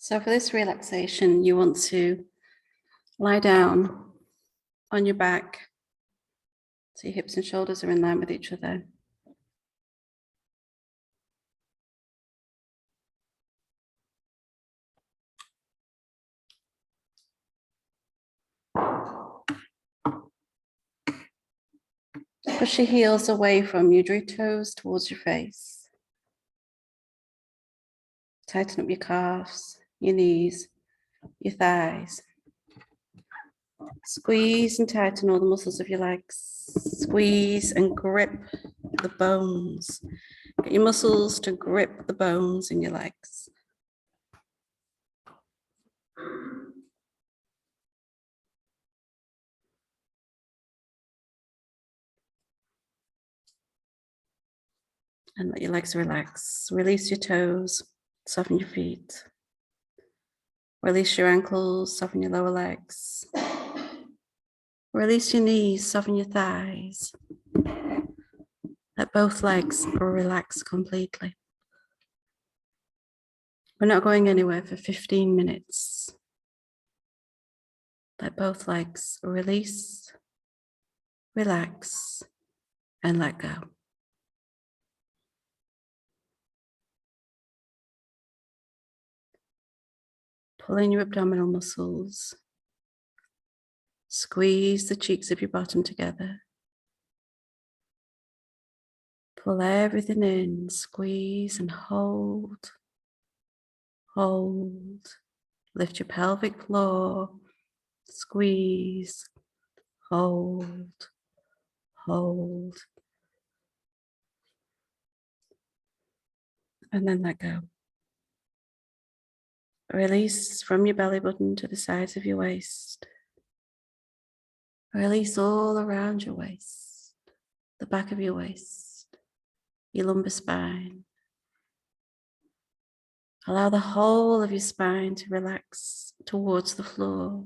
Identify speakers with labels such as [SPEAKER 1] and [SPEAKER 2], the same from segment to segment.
[SPEAKER 1] So for this relaxation, you want to lie down on your back so your hips and shoulders are in line with each other. Push your heels away from you, draw your toes towards your face. Tighten up your calves, your knees, your thighs. Squeeze and tighten all the muscles of your legs. Squeeze and grip the bones. Get your muscles to grip the bones in your legs. And let your legs relax. Release your toes, soften your feet. Release your ankles, soften your lower legs. Release your knees, soften your thighs. Let both legs relax completely. We're not going anywhere for 15 minutes. Let both legs release, relax, and let go. Pull in your abdominal muscles. Squeeze the cheeks of your bottom together. Pull everything in, squeeze and hold. Hold. Lift your pelvic floor. Squeeze. Hold. Hold. And then let go. Release from your belly button to the sides of your waist. Release all around your waist, the back of your waist, your lumbar spine. Allow the whole of your spine to relax towards the floor.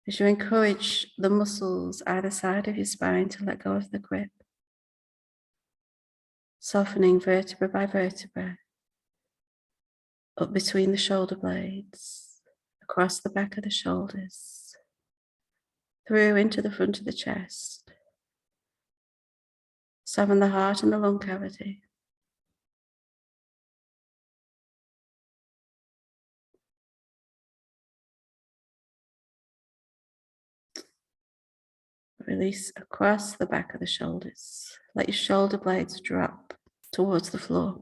[SPEAKER 1] As you encourage the muscles either side of your spine to let go of the grip, softening vertebra by vertebra, up between the shoulder blades, across the back of the shoulders, through into the front of the chest. Soften the heart and the lung cavity. Release across the back of the shoulders. Let your shoulder blades drop towards the floor.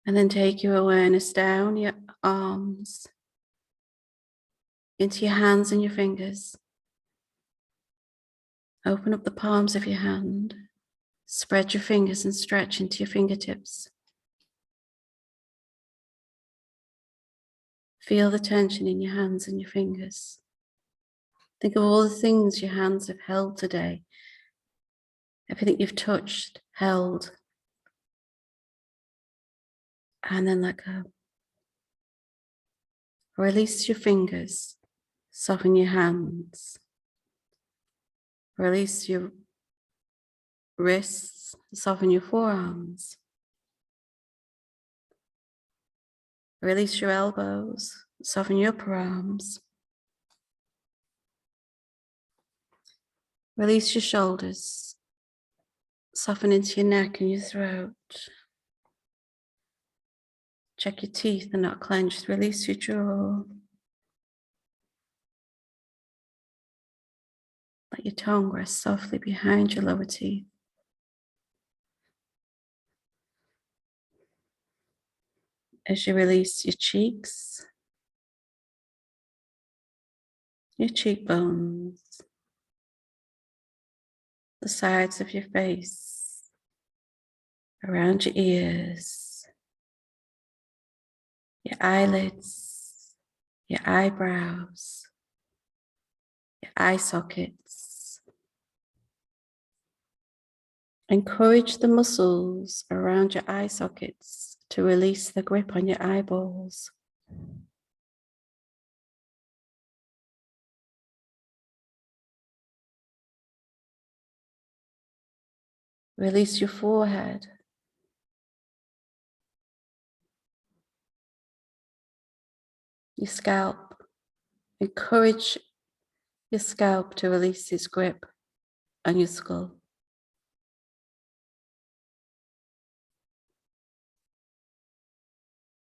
[SPEAKER 1] And then take your awareness down your arms, into your hands and your fingers. Open up the palms of your hand. Spread your fingers and stretch into your fingertips. Feel the tension in your hands and your fingers. Think of all the things your hands have held today. Everything you've touched, held. And then let go. Release your fingers. Soften your hands. Release your wrists. Soften your forearms. Release your elbows. Soften your upper arms. Release your shoulders. Soften into your neck and your throat. Check your teeth are not clenched. Release your jaw. Let your tongue rest softly behind your lower teeth. As you release your cheeks, your cheekbones, the sides of your face, around your ears, your eyelids, your eyebrows, your eye sockets. Encourage the muscles around your eye sockets to release the grip on your eyeballs. Release your forehead. Your scalp. Encourage your scalp to release its grip on your skull.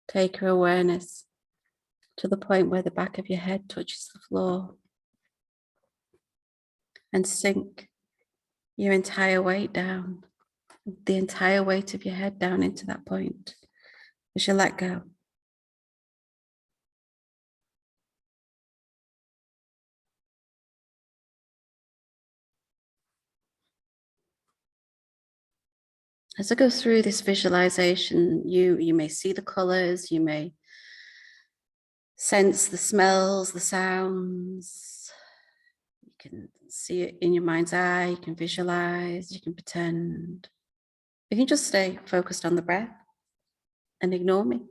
[SPEAKER 1] Take your awareness to the point where the back of your head touches the floor, and sink your entire weight down, the entire weight of your head down into that point as you let go. As I go through this visualization, you may see the colors, you may sense the smells, the sounds. You can see it in your mind's eye, you can visualize, you can pretend. You can just stay focused on the breath and ignore me.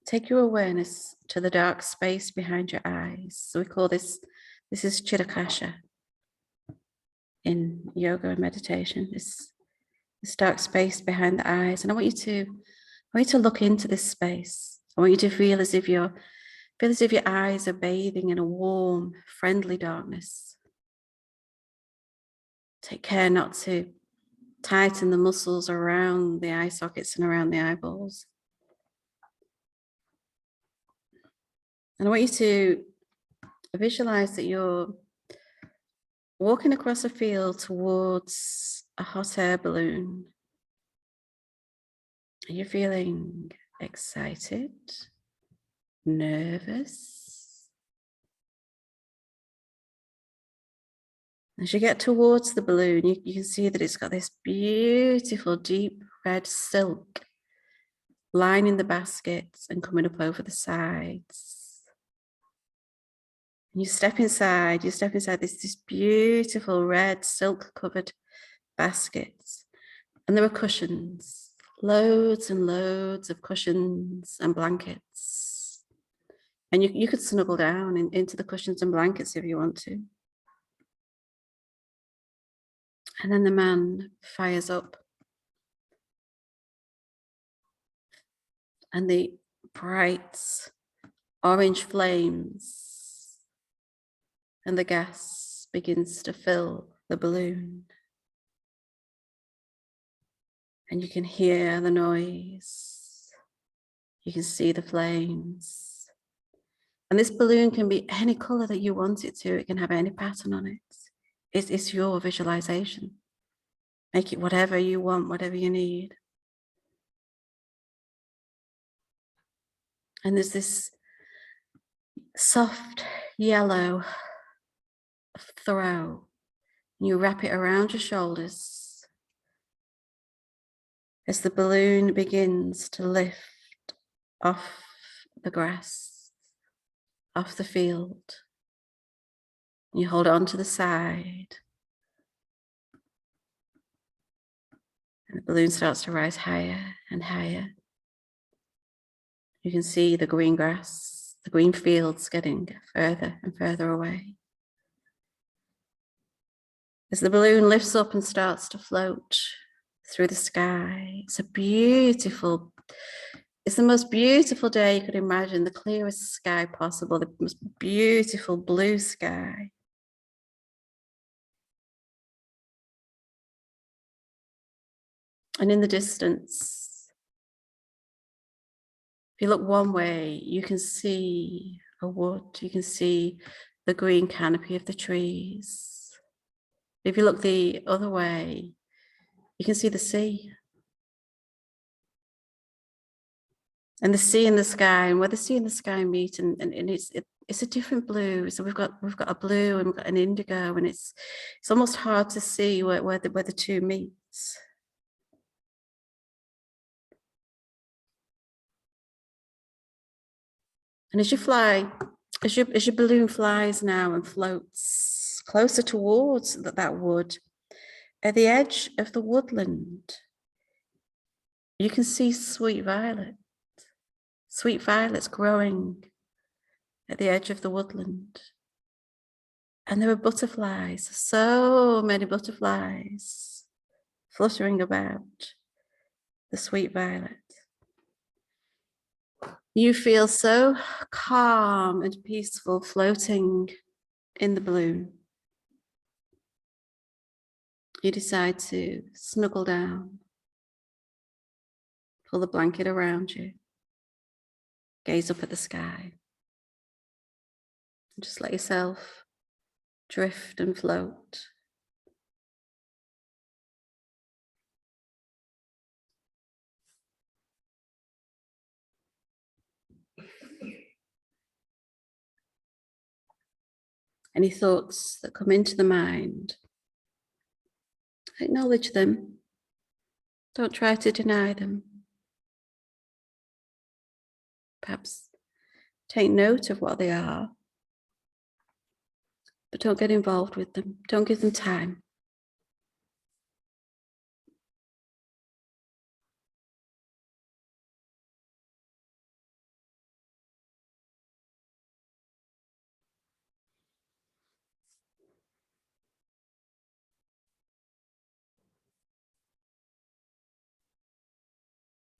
[SPEAKER 1] Take your awareness to the dark space behind your eyes. So we call this is 𝗤𝗥𝗃 in yoga and meditation, this dark space behind the eyes. And I want you to look into this space. I want you to feel as if your eyes are bathing in a warm, friendly darkness. Take care not to tighten the muscles around the eye sockets and around the eyeballs. And I want you to visualize that you're walking across a field towards a hot air balloon. Are you feeling excited, nervous? As you get towards the balloon, you can see that it's got this beautiful deep red silk lining the baskets and coming up over the sides. And you step inside this beautiful red silk covered baskets, and there are cushions, loads and loads of cushions and blankets. And you could snuggle down into the cushions and blankets if you want to. And then the man fires up, and the bright orange flames and the gas begins to fill the balloon. And you can hear the noise. You can see the flames. And this balloon can be any color that you want it to. It can have any pattern on it. It's your visualization. Make it whatever you want, whatever you need. And there's this soft yellow throw. You wrap it around your shoulders as the balloon begins to lift off the grass, off the field. You hold on to the side, and the balloon starts to rise higher and higher. You can see the green grass, the green fields getting further and further away. As the balloon lifts up and starts to float through the sky, it's the most beautiful day you could imagine, the clearest sky possible, the most beautiful blue sky. And in the distance, if you look one way, you can see a wood, you can see the green canopy of the trees. If you look the other way, you can see the sea. And the sea and the sky, and where the sea and the sky meet, and it's a different blue. So we've got a blue and we've got an indigo, and it's almost hard to see where the two meet. And as you fly, as your balloon flies now and floats closer towards that wood, at the edge of the woodland, you can see sweet violets growing at the edge of the woodland. And there are butterflies, so many butterflies fluttering about the sweet violet. You feel so calm and peaceful floating in the balloon. You decide to snuggle down, pull the blanket around you, gaze up at the sky, and just let yourself drift and float. Any thoughts that come into the mind, acknowledge them. Don't try to deny them. Perhaps take note of what they are, but don't get involved with them. Don't give them time.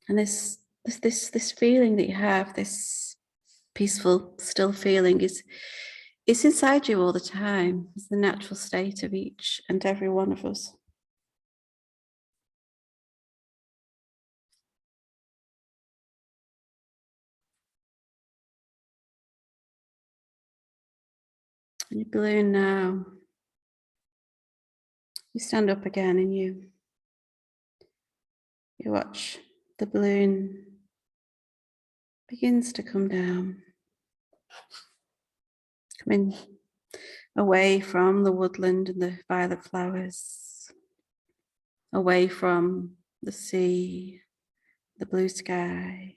[SPEAKER 1] And this feeling that you have, this peaceful, still feeling, it's inside you all the time. It's the natural state of each and every one of us. And you balloon now. You stand up again and you watch the balloon begins to come down. Coming away from the woodland and the violet flowers, away from the sea, the blue sky,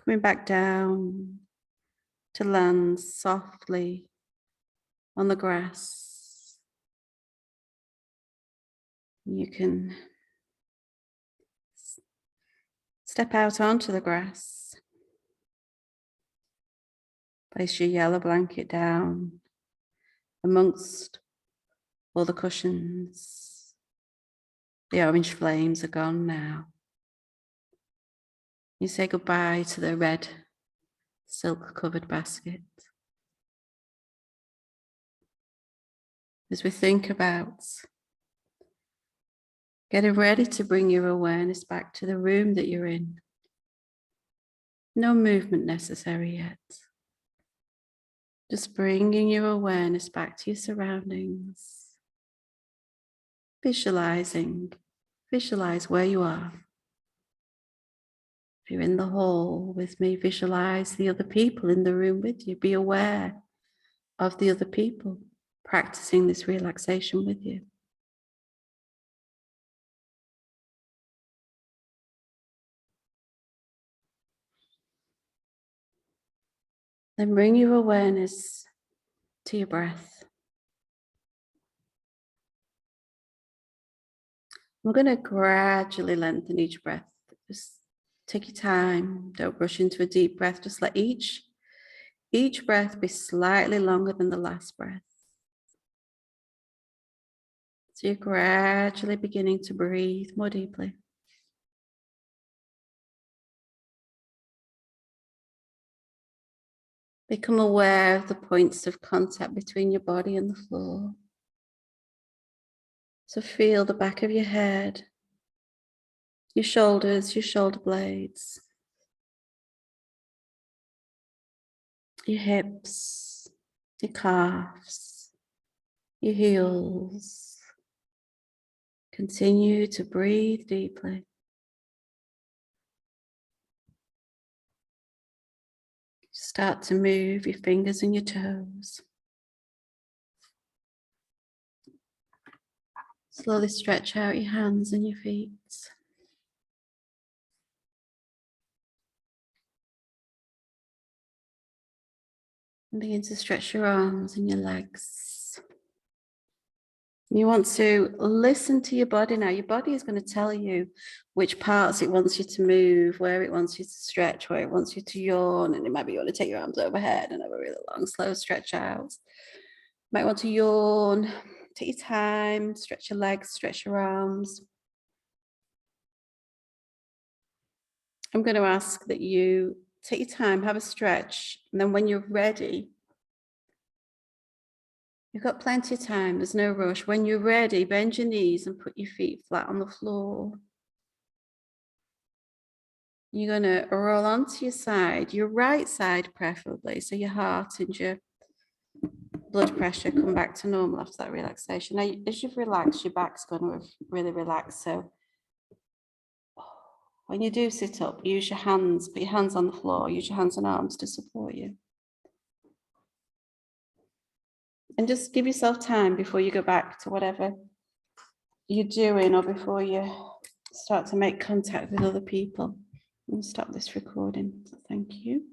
[SPEAKER 1] coming back down to land softly on the grass. You can step out onto the grass, place your yellow blanket down amongst all the cushions. The orange flames are gone now. You say goodbye to the red silk-covered basket. As we think about getting ready to bring your awareness back to the room that you're in. No movement necessary yet. Just bringing your awareness back to your surroundings. Visualize where you are. If you're in the hall with me, visualize the other people in the room with you. Be aware of the other people practicing this relaxation with you. Then bring your awareness to your breath. We're going to gradually lengthen each breath. Just take your time. Don't rush into a deep breath. Just let each breath be slightly longer than the last breath. So you're gradually beginning to breathe more deeply. Become aware of the points of contact between your body and the floor. So feel the back of your head, your shoulders, your shoulder blades, your hips, your calves, your heels. Continue to breathe deeply. Start to move your fingers and your toes. Slowly stretch out your hands and your feet. And begin to stretch your arms and your legs. You want to listen to your body now. Your body is going to tell you which parts it wants you to move, where it wants you to stretch, where it wants you to yawn. And it might be you want to take your arms overhead and have a really long, slow stretch out. It Might want to yawn, take your time, stretch your legs, stretch your arms. I'm going to ask that you take your time, have a stretch, and then when you're ready, you've got plenty of time, there's no rush. When you're ready, bend your knees and put your feet flat on the floor. You're going to roll onto your side, your right side preferably, so your heart and your blood pressure come back to normal after that relaxation. Now, as you've relaxed, your back's going to really relax. So when you do sit up, use your hands, put your hands on the floor, use your hands and arms to support you. And just give yourself time before you go back to whatever you're doing or before you start to make contact with other people. I'll stop this recording. So thank you.